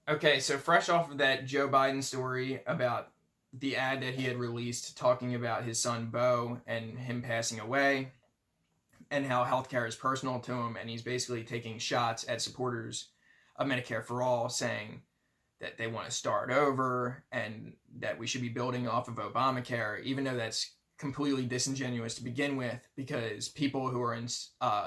Okay, so fresh off of that Joe Biden story about the ad that he had released talking about his son Bo and him passing away, and how healthcare is personal to him, and he's basically taking shots at supporters of Medicare for All, saying that they want to start over and that we should be building off of Obamacare, even though that's completely disingenuous to begin with, because people who are in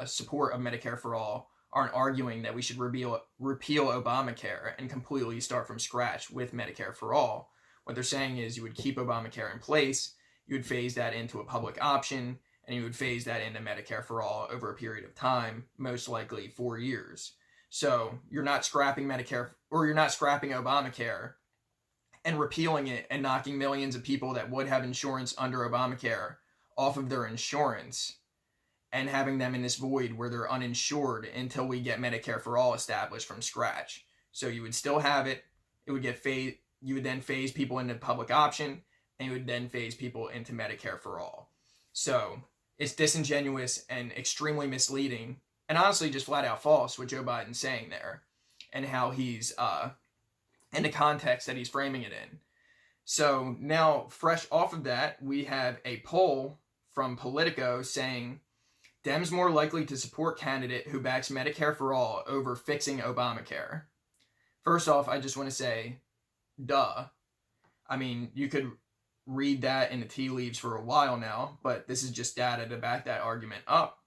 support of Medicare for All aren't arguing that we should repeal Obamacare and completely start from scratch with Medicare for All. What they're saying is you would keep Obamacare in place, you would phase that into a public option, and you would phase that into Medicare for All over a period of time, most likely 4 years. So you're not scrapping Medicare, or you're not scrapping Obamacare and repealing it and knocking millions of people that would have insurance under Obamacare off of their insurance and having them in this void where they're uninsured until we get Medicare for All established from scratch. So you would still have it. It would get phased. You would then phase people into public option, and you would then phase people into Medicare for All. So it's disingenuous and extremely misleading, and honestly just flat out false what Joe Biden's saying there, and how he's in the context that he's framing it in. So now, fresh off of that, we have a poll from Politico saying Dems more likely to support candidate who backs Medicare for All over fixing Obamacare. First off, I just want to say, duh. I mean, you could read that in the tea leaves for a while now, but this is just data to back that argument up.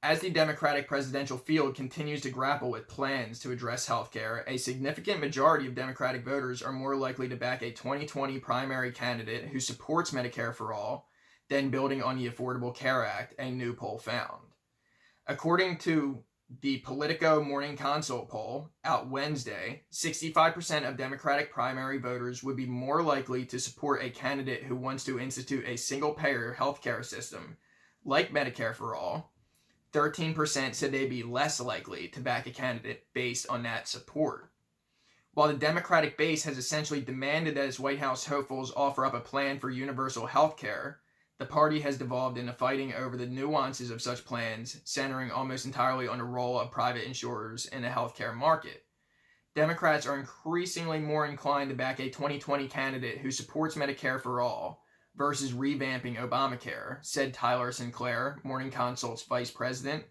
As the Democratic presidential field continues to grapple with plans to address healthcare, a significant majority of Democratic voters are more likely to back a 2020 primary candidate who supports Medicare for All than building on the Affordable Care Act, a new poll found. According to the Politico Morning Consult poll out Wednesday, 65% of Democratic primary voters would be more likely to support a candidate who wants to institute a single-payer healthcare system, like Medicare for All. 13% said they'd be less likely to back a candidate based on that support. While the Democratic base has essentially demanded that its White House hopefuls offer up a plan for universal health care, the party has devolved into fighting over the nuances of such plans, centering almost entirely on the role of private insurers in the healthcare market. Democrats are increasingly more inclined to back a 2020 candidate who supports Medicare for All versus revamping Obamacare, said Tyler Sinclair, Morning Consult's vice president.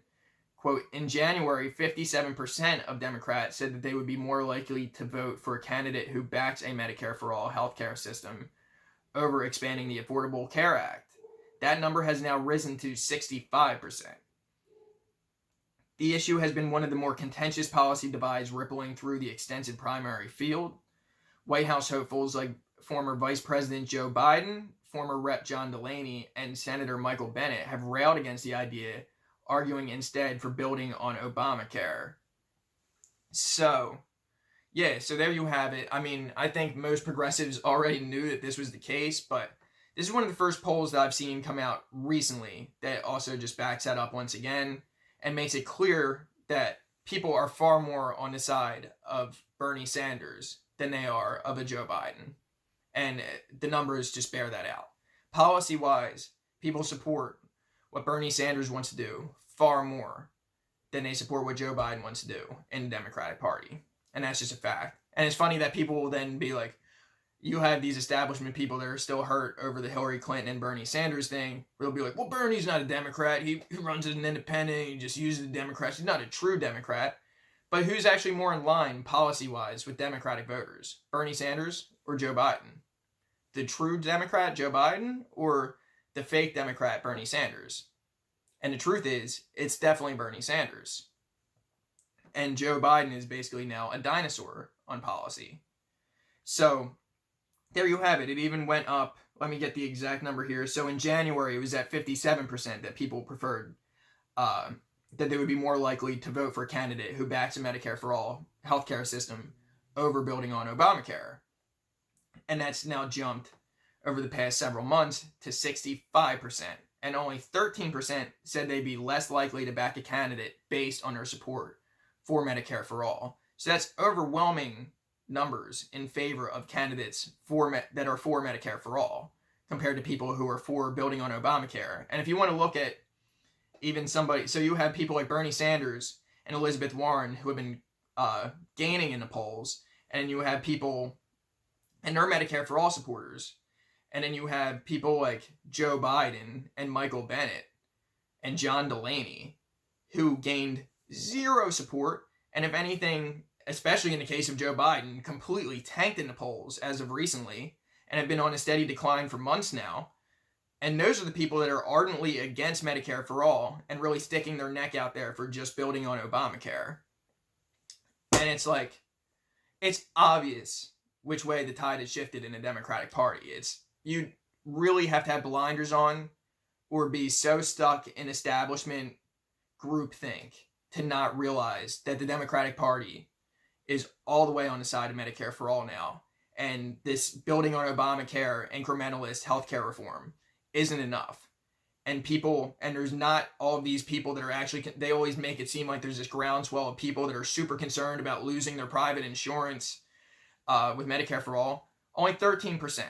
Quote, in January, 57% of Democrats said that they would be more likely to vote for a candidate who backs a Medicare for All healthcare system over expanding the Affordable Care Act. That number has now risen to 65%. The issue has been one of the more contentious policy divides rippling through the extensive primary field. White House hopefuls like former Vice President Joe Biden, former Rep. John Delaney, and Senator Michael Bennet have railed against the idea, arguing instead for building on Obamacare. So there you have it. I mean, I think most progressives already knew that this was the case, but this is one of the first polls that I've seen come out recently that also just backs that up once again and makes it clear that people are far more on the side of Bernie Sanders than they are of a Joe Biden. And the numbers just bear that out. Policy-wise, people support what Bernie Sanders wants to do far more than they support what Joe Biden wants to do in the Democratic Party. And that's just a fact. And it's funny that people will then be like, you have these establishment people that are still hurt over the Hillary Clinton and Bernie Sanders thing. They'll be like, well, Bernie's not a Democrat. He runs as an independent. He just uses the Democrats. He's not a true Democrat. But who's actually more in line policy-wise with Democratic voters? Bernie Sanders or Joe Biden? The true Democrat, Joe Biden, or the fake Democrat, Bernie Sanders? And the truth is, it's definitely Bernie Sanders. And Joe Biden is basically now a dinosaur on policy. So there you have it. It even went up. Let me get the exact number here. So in January, it was at 57% that people preferred, that they would be more likely to vote for a candidate who backs a Medicare for All healthcare system over building on Obamacare. And that's now jumped over the past several months to 65%. And only 13% said they'd be less likely to back a candidate based on their support for Medicare for All. So that's overwhelming numbers in favor of candidates that are for Medicare for All compared to people who are for building on Obamacare. And if you want to look at even somebody, so you have people like Bernie Sanders and Elizabeth Warren who have been gaining in the polls, and you have people, and they're Medicare for All supporters, and then you have people like Joe Biden and Michael Bennett and John Delaney, who gained zero support, and if anything, especially in the case of Joe Biden, completely tanked in the polls as of recently, and have been on a steady decline for months now. And those are the people that are ardently against Medicare for All and really sticking their neck out there for just building on Obamacare. And it's like, it's obvious which way the tide has shifted in the Democratic Party. You really have to have blinders on or be so stuck in establishment groupthink to not realize that the Democratic Party is all the way on the side of Medicare for All now. And this building on Obamacare, incrementalist healthcare reform isn't enough. And there's not all of these people that are actually, they always make it seem like there's this groundswell of people that are super concerned about losing their private insurance with Medicare for All. Only 13%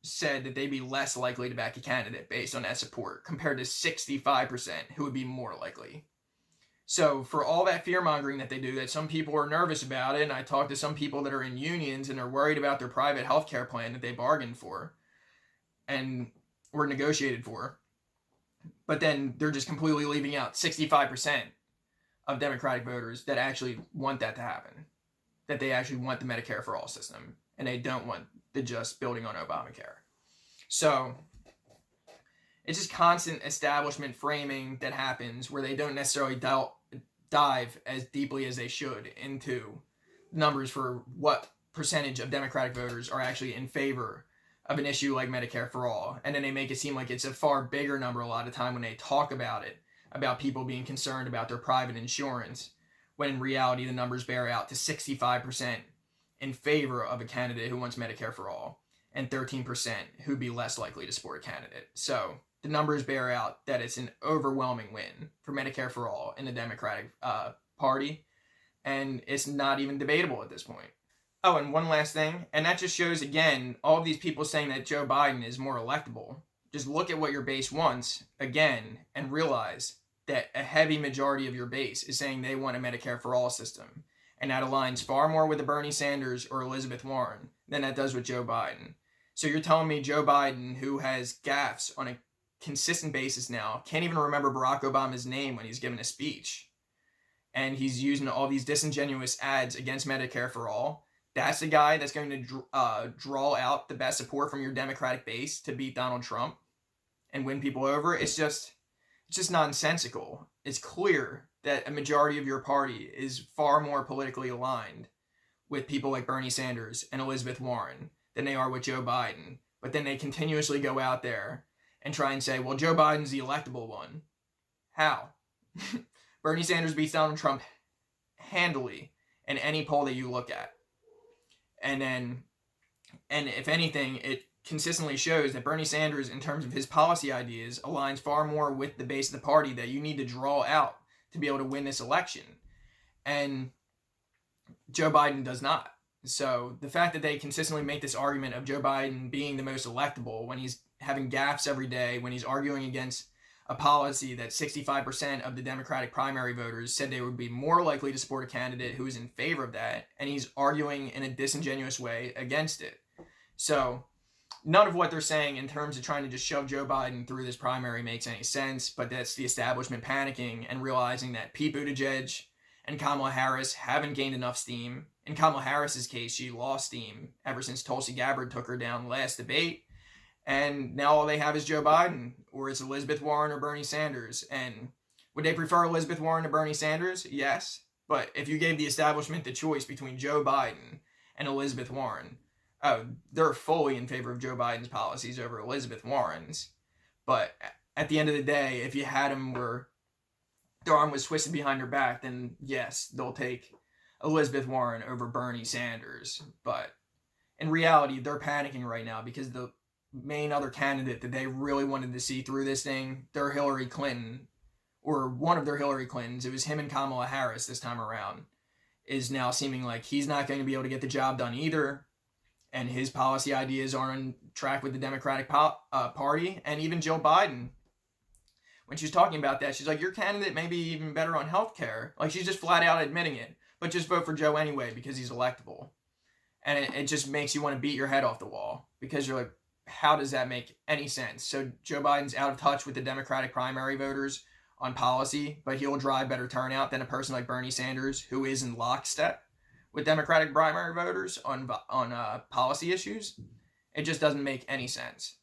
said that they'd be less likely to back a candidate based on that support, compared to 65% who would be more likely. So for all that fear-mongering that they do, that some people are nervous about it, and I talk to some people that are in unions and are worried about their private health care plan that they bargained for and were negotiated for, but then they're just completely leaving out 65% of Democratic voters that actually want that to happen, that they actually want the Medicare for All system, and they don't want the just building on Obamacare. So it's just constant establishment framing that happens where they don't necessarily dive as deeply as they should into numbers for what percentage of Democratic voters are actually in favor of an issue like Medicare for All. And then they make it seem like it's a far bigger number a lot of time when they talk about it, about people being concerned about their private insurance, when in reality the numbers bear out to 65% in favor of a candidate who wants Medicare for All, and 13% who'd be less likely to support a candidate. So the numbers bear out that it's an overwhelming win for Medicare for All in the Democratic Party, and it's not even debatable at this point. Oh, and one last thing, and that just shows, again, all of these people saying that Joe Biden is more electable. Just look at what your base wants, again, and realize that a heavy majority of your base is saying they want a Medicare for All system. And that aligns far more with the Bernie Sanders or Elizabeth Warren than that does with Joe Biden. So you're telling me Joe Biden, who has gaffes on a consistent basis now, can't even remember Barack Obama's name when he's giving a speech, and he's using all these disingenuous ads against Medicare for All, that's the guy that's going to draw out the best support from your Democratic base to beat Donald Trump and win people over? It's just nonsensical. It's clear that a majority of your party is far more politically aligned with people like Bernie Sanders and Elizabeth Warren than they are with Joe Biden. But then they continuously go out there and try and say, well, Joe Biden's the electable one. How? Bernie Sanders beats Donald Trump handily in any poll that you look at. And if anything, it consistently shows that Bernie Sanders, in terms of his policy ideas, aligns far more with the base of the party that you need to draw out to be able to win this election. And Joe Biden does not. So the fact that they consistently make this argument of Joe Biden being the most electable when he's having gaffes every day, when he's arguing against a policy that 65% of the Democratic primary voters said they would be more likely to support a candidate who is in favor of that, and he's arguing in a disingenuous way against it. So none of what they're saying in terms of trying to just shove Joe Biden through this primary makes any sense, but that's the establishment panicking and realizing that Pete Buttigieg and Kamala Harris haven't gained enough steam. In Kamala Harris's case, she lost steam ever since Tulsi Gabbard took her down last debate. And now all they have is Joe Biden, or it's Elizabeth Warren or Bernie Sanders. And would they prefer Elizabeth Warren to Bernie Sanders? Yes. But if you gave the establishment the choice between Joe Biden and Elizabeth Warren, they're fully in favor of Joe Biden's policies over Elizabeth Warren's. But at the end of the day, if you had them where their arm was twisted behind their back, then yes, they'll take Elizabeth Warren over Bernie Sanders. But in reality, they're panicking right now because the main other candidate that they really wanted to see through this thing, their Hillary Clinton, or one of their Hillary Clintons, it was him and Kamala Harris this time around, is now seeming like he's not going to be able to get the job done either, and his policy ideas are on track with the Democratic Party. And even Jill Biden, when she's talking about that, she's like, your candidate may be even better on healthcare. Like, she's just flat out admitting it, but just vote for Joe anyway because he's electable. And it just makes you want to beat your head off the wall, because you're like, how does that make any sense? So Joe Biden's out of touch with the Democratic primary voters on policy, but he'll drive better turnout than a person like Bernie Sanders, who is in lockstep with Democratic primary voters on policy issues. It just doesn't make any sense.